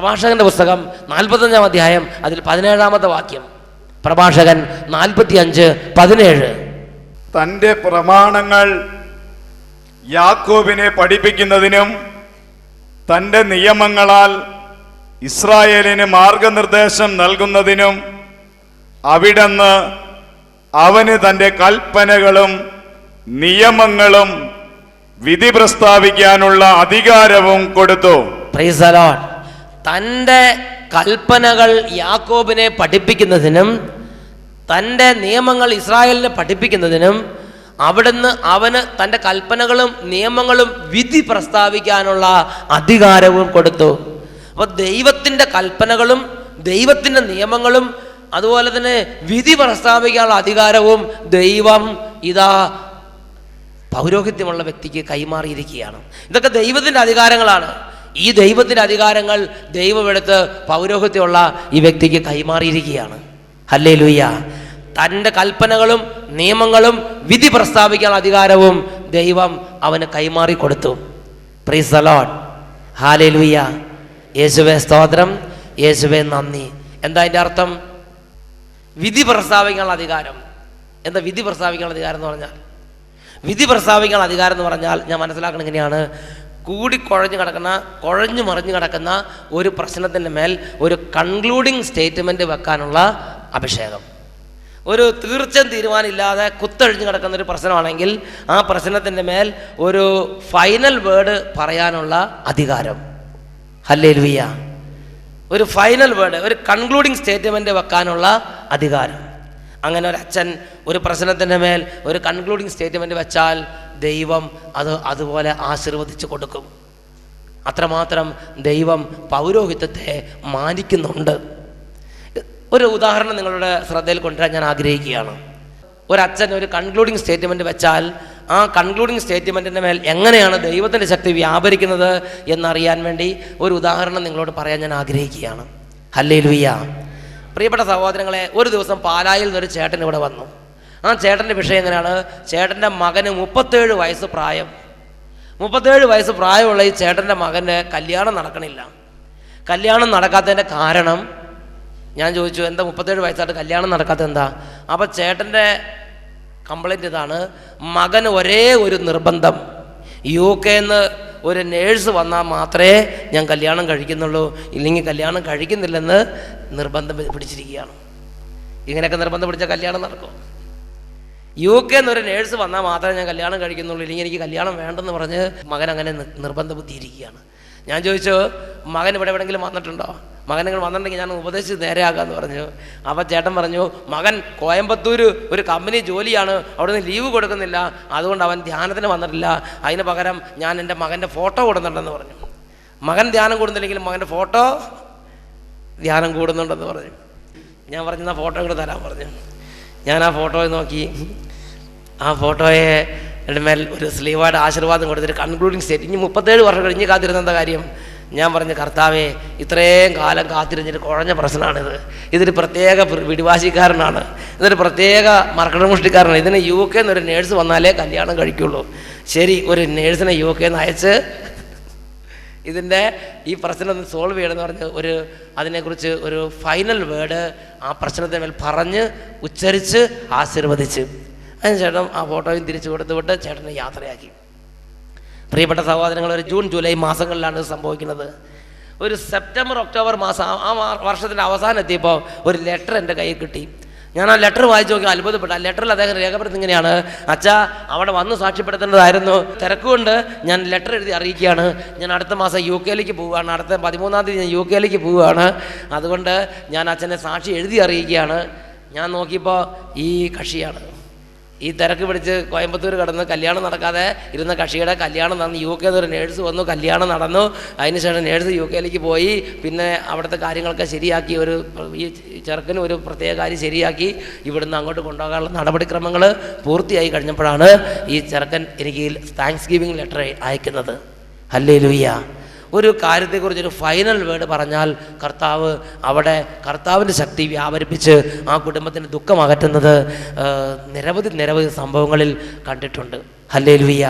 പ്രഭാഷകന്റെ പുസ്തകം 45-ാം അധ്യായം അതിൽ 17-ാമത്തെ വാക്യം. പ്രഭാഷകൻ 45:17. തൻ്റെ പ്രമാണങ്ങൾ യാക്കോബിനെ പഠിപ്പിക്കുന്നതിനും തൻ്റെ നിയമങ്ങളാൽ ഇസ്രായേലിന് മാർഗനിർദ്ദേശം നൽകുന്നതിനും അവിടുന്ന് അവന് തൻ്റെ കൽപ്പനകളും നിയമങ്ങളും വിധി പ്രസ്താവിക്കാനുള്ള അധികാരവും കൊടുത്തു. Praise the Lord. തൻ്റെ കൽപ്പനകൾ യാക്കോബിനെ പഠിപ്പിക്കുന്നതിനും തൻ്റെ നിയമങ്ങൾ ഇസ്രായേലിനെ പഠിപ്പിക്കുന്നതിനും അവിടുന്ന് അവന് തൻ്റെ കൽപ്പനകളും നിയമങ്ങളും വിധി പ്രസ്താവിക്കാനുള്ള അധികാരവും കൊടുത്തു. അപ്പോൾ ദൈവത്തിൻ്റെ കൽപ്പനകളും ദൈവത്തിൻ്റെ നിയമങ്ങളും അതുപോലെ തന്നെ വിധി പ്രസ്താവിക്കാനുള്ള അധികാരവും ദൈവം ഇതാ പൗരോഹിത്യമുള്ള വ്യക്തിക്ക് കൈമാറിയിരിക്കുകയാണ്. ഇതൊക്കെ ദൈവത്തിൻ്റെ അധികാരങ്ങളാണ്. ഈ ദൈവത്തിൻ്റെ അധികാരങ്ങൾ ദൈവം എടുത്ത് പൗരോഹിത്യമുള്ള ഈ വ്യക്തിക്ക് കൈമാറിയിരിക്കുകയാണ്. ഹല്ലേലൂയ. തൻ്റെ കൽപ്പനകളും നിയമങ്ങളും വിധി പ്രസ്താവിക്കാനുള്ള അധികാരവും ദൈവം അവന് കൈമാറി കൊടുത്തു. Praise the Lord. ഹല്ലേലൂയ. യേശുവേ സ്തോത്രം, യേശുവേ നന്ദി. എന്താ അതിൻ്റെ അർത്ഥം? വിധി പ്രസ്താവിക്കാനുള്ള അധികാരം. എന്താ വിധി പ്രസ്താവിക്കാനുള്ള അധികാരം എന്ന് പറഞ്ഞാൽ? വിധി പ്രസ്താവിക്കാനുള്ള അധികാരം എന്ന് പറഞ്ഞാൽ ഞാൻ മനസ്സിലാക്കണം ഇങ്ങനെയാണ്: കുഴഞ്ഞു മറിഞ്ഞു കിടക്കുന്ന ഒരു പ്രശ്നത്തിൻ്റെ മേൽ ഒരു കൺക്ലൂഡിങ് സ്റ്റേറ്റ്മെൻറ്റ് വെക്കാനുള്ള അഭിഷേകം. ഒരു തീരുമാനമില്ലാതെ കുത്തഴിഞ്ഞു കിടക്കുന്ന ഒരു പ്രശ്നമാണെങ്കിൽ ആ പ്രശ്നത്തിൻ്റെ മേൽ ഒരു ഫൈനൽ വേർഡ് പറയാനുള്ള അധികാരം. ഹല്ലേലൂയ. ഒരു ഫൈനൽ വേർഡ്, ഒരു കൺക്ലൂഡിങ് സ്റ്റേറ്റ്മെൻറ്റ് വെക്കാനുള്ള അധികാരം. അങ്ങനെ ഒരു അച്ഛൻ ഒരു പ്രശ്നത്തിൻ്റെ മേൽ ഒരു കൺക്ലൂഡിങ് സ്റ്റേറ്റ്മെൻറ്റ് വെച്ചാൽ ദൈവം അത് അതുപോലെ ആശീർവദിച്ച് കൊടുക്കും. അത്രമാത്രം ദൈവം പൗരോഹിത്യത്തെ മാനിക്കുന്നുണ്ട്. ഒരു ഉദാഹരണം നിങ്ങളുടെ ശ്രദ്ധയിൽ കൊണ്ടുവരാൻ ഞാൻ ആഗ്രഹിക്കുകയാണ്. ഒരച്ഛൻ ഒരു കൺക്ലൂഡിങ് സ്റ്റേറ്റ്മെൻറ്റ് വെച്ചാൽ ആ കൺക്ലൂഡിങ് സ്റ്റേറ്റ്മെൻറ്റിൻ്റെ മേൽ എങ്ങനെയാണ് ദൈവത്തിൻ്റെ ശക്തി വ്യാപരിക്കുന്നത് എന്നറിയാൻ വേണ്ടി ഒരു ഉദാഹരണം നിങ്ങളോട് പറയാൻ ഞാൻ ആഗ്രഹിക്കുകയാണ്. ഹല്ലേലൂയ. പ്രിയപ്പെട്ട സഹോദരങ്ങളെ, ഒരു ദിവസം പാലായിൽ നിന്നൊരു ചേട്ടൻ ഇവിടെ വന്നു. ആ ചേട്ടൻ്റെ വിഷയം എങ്ങനെയാണ്? ചേട്ടൻ്റെ മകന് 37 വയസ്സ് പ്രായം. 37 വയസ്സ് പ്രായമുള്ള ഈ ചേട്ടൻ്റെ മകൻ്റെ കല്യാണം നടക്കണില്ല. കല്യാണം നടക്കാത്തതിൻ്റെ കാരണം ഞാൻ ചോദിച്ചു, എന്താ 37 വയസ്സായിട്ട് കല്യാണം നടക്കാത്തത് എന്താ? അപ്പോൾ ചേട്ടൻ്റെ കംപ്ലൈൻറ്റ് ഇതാണ്: മകന് ഒരേ ഒരു നിർബന്ധം, UK-ന്ന് ഒരു നേഴ്സ് വന്നാൽ മാത്രമേ ഞാൻ കല്യാണം കഴിക്കുന്നുള്ളൂ, ഇല്ലെങ്കിൽ കല്യാണം കഴിക്കുന്നില്ലെന്ന് നിർബന്ധം പിടിച്ചിരിക്കുകയാണ്. ഇങ്ങനെയൊക്കെ നിർബന്ധം പിടിച്ചാൽ കല്യാണം നടക്കും? UK-ന്ന് ഒരു നേഴ്സ് വന്നാൽ മാത്രമേ ഞാൻ കല്യാണം കഴിക്കുന്നുള്ളൂ, ഇല്ലെങ്കിൽ എനിക്ക് കല്യാണം വേണ്ടെന്ന് പറഞ്ഞ് മകൻ അങ്ങനെ നിർബന്ധ ബുദ്ധിയിരിക്കുകയാണ്. ഞാൻ ചോദിച്ചു, മകൻ ഇവിടെ എവിടെയെങ്കിലും വന്നിട്ടുണ്ടോ? മകൻ നിങ്ങൾ വന്നിട്ടുണ്ടെങ്കിൽ ഞാൻ ഉപദേശിച്ച് നേരെയാക്കാമെന്ന് പറഞ്ഞു. അപ്പോൾ ചേട്ടൻ പറഞ്ഞു, മകൻ കോയമ്പത്തൂർ ഒരു കമ്പനി ജോലിയാണ്, അവിടെ നിന്ന് ലീവ് കൊടുക്കുന്നില്ല, അതുകൊണ്ട് അവൻ ധ്യാനത്തിന് വന്നിട്ടില്ല, അതിന് പകരം ഞാൻ എൻ്റെ മകൻ്റെ ഫോട്ടോ കൊടുക്കുന്നുണ്ടെന്ന് പറഞ്ഞു. മകൻ ധ്യാനം കൂടുന്നില്ലെങ്കിലും മകൻ്റെ ഫോട്ടോ ധ്യാനം കൂടുന്നുണ്ടെന്ന് പറഞ്ഞു. ഞാൻ പറഞ്ഞു, എന്നാൽ ഫോട്ടോ കൂടെ തരാൻ പറഞ്ഞു. ഞാൻ ആ ഫോട്ടോയെ നോക്കി, ആ ഫോട്ടോയെ മേൽ ഒരു സ്ലീവായിട്ട് ആശീർവാദം കൊടുത്തിട്ട് കൺക്ലൂഡിങ് സ്റ്റേറ്റ്. ഇനി 37 വർഷം കഴിഞ്ഞ് കാത്തിരുന്ന കാര്യം. ഞാൻ പറഞ്ഞു, കർത്താവേ, ഇത്രയും കാലം കാത്തിരിഞ്ഞിട്ട് കുഴഞ്ഞ പ്രശ്നമാണിത്. ഇതൊരു പ്രത്യേക പിടിവാശിക്കാരനാണ്, ഇതൊരു പ്രത്യേക മർക്കടമുഷ്ടിക്കാരനാണ്. ഇതിന് UK-ന്ന് ഒരു നേഴ്സ് വന്നാലേ കല്യാണം കഴിക്കുള്ളൂ. ശരി, ഒരു നേഴ്സിനെ UK-ന്ന് അയച്ച് ഇതിൻ്റെ ഈ പ്രശ്നം സോൾവ് ചെയ്യണമെന്ന് പറഞ്ഞ് അതിനെക്കുറിച്ച് ഒരു ഫൈനൽ വേർഡ് ആ പ്രശ്നത്തിന് മേൽ പറഞ്ഞ് ഉച്ചരിച്ച് ആശീർവദിച്ച് അതിന് ചേട്ടൻ ആ ഫോട്ടോയും തിരിച്ചു കൊടുത്തുവിട്ട് ചേട്ടനെ യാത്രയാക്കി. പ്രിയപ്പെട്ട സഹോദരങ്ങൾ, ഒരു ജൂൺ ജൂലൈ മാസങ്ങളിലാണ് ഇത് സംഭവിക്കുന്നത്. ഒരു സെപ്റ്റംബർ ഒക്ടോബർ മാസം ആ വർഷത്തിൻ്റെ അവസാനം എത്തിയപ്പോൾ ഒരു ലെറ്റർ എൻ്റെ കയ്യിൽ കിട്ടി. ഞാൻ ആ ലെറ്റർ വായിച്ചു നോക്കി അത്ഭുതപ്പെട്ടു. ആ ലെറ്ററിൽ അദ്ദേഹം രേഖപ്പെടുത്തി ഇങ്ങനെയാണ്: അച്ഛാ, അവിടെ വന്ന് സാക്ഷ്യപ്പെടുത്തേണ്ടതായിരുന്നു, തിരക്കുകൊണ്ട് ഞാൻ ലെറ്റർ എഴുതി അറിയിക്കുകയാണ്. ഞാൻ അടുത്ത മാസം UK-ലേക്ക് പോവുകയാണ്, അടുത്ത 13-ാം തീയതി ഞാൻ UK-ലേക്ക് പോവുകയാണ്, അതുകൊണ്ട് ഞാൻ അച്ഛനെ സാക്ഷി എഴുതി അറിയിക്കുകയാണ്. ഞാൻ നോക്കിയപ്പോൾ ഈ കക്ഷിയാണ്. ഈ തിരക്ക് പിടിച്ച് കോയമ്പത്തൂർ കിടന്ന് കല്യാണം നടക്കാതെ ഇരുന്ന കക്ഷിയുടെ കല്യാണം നടന്നു. UK-ന്ന് ഒരു നേഴ്സ് വന്നു, കല്യാണം നടന്നു. അതിനുശേഷം നേഴ്സ് UK-ലേക്ക് പോയി. പിന്നെ അവിടുത്തെ കാര്യങ്ങളൊക്കെ ശരിയാക്കി, ഈ ചെറുക്കന് ഒരു പ്രത്യേക കാര്യം ശരിയാക്കി ഇവിടുന്ന് അങ്ങോട്ട് കൊണ്ടുപോകാനുള്ള നടപടിക്രമങ്ങൾ പൂർത്തിയായി കഴിഞ്ഞപ്പോഴാണ് ഈ ചെറുക്കൻ എനിക്ക് താങ്ക്സ് ഗിവിങ് ലെറ്റർ അയക്കുന്നത്. ഹല്ലേലൂയ. ഒരു കാര്യത്തെക്കുറിച്ചൊരു ഫൈനൽ വേർഡ് പറഞ്ഞാൽ അവിടെ കർത്താവിൻ്റെ ശക്തി വ്യാപരിപ്പിച്ച് ആ കുടുംബത്തിൻ്റെ ദുഃഖം അകറ്റുന്നത് നിരവധി സംഭവങ്ങളിൽ കണ്ടിട്ടുണ്ട്. ഹല്ലേലൂയ.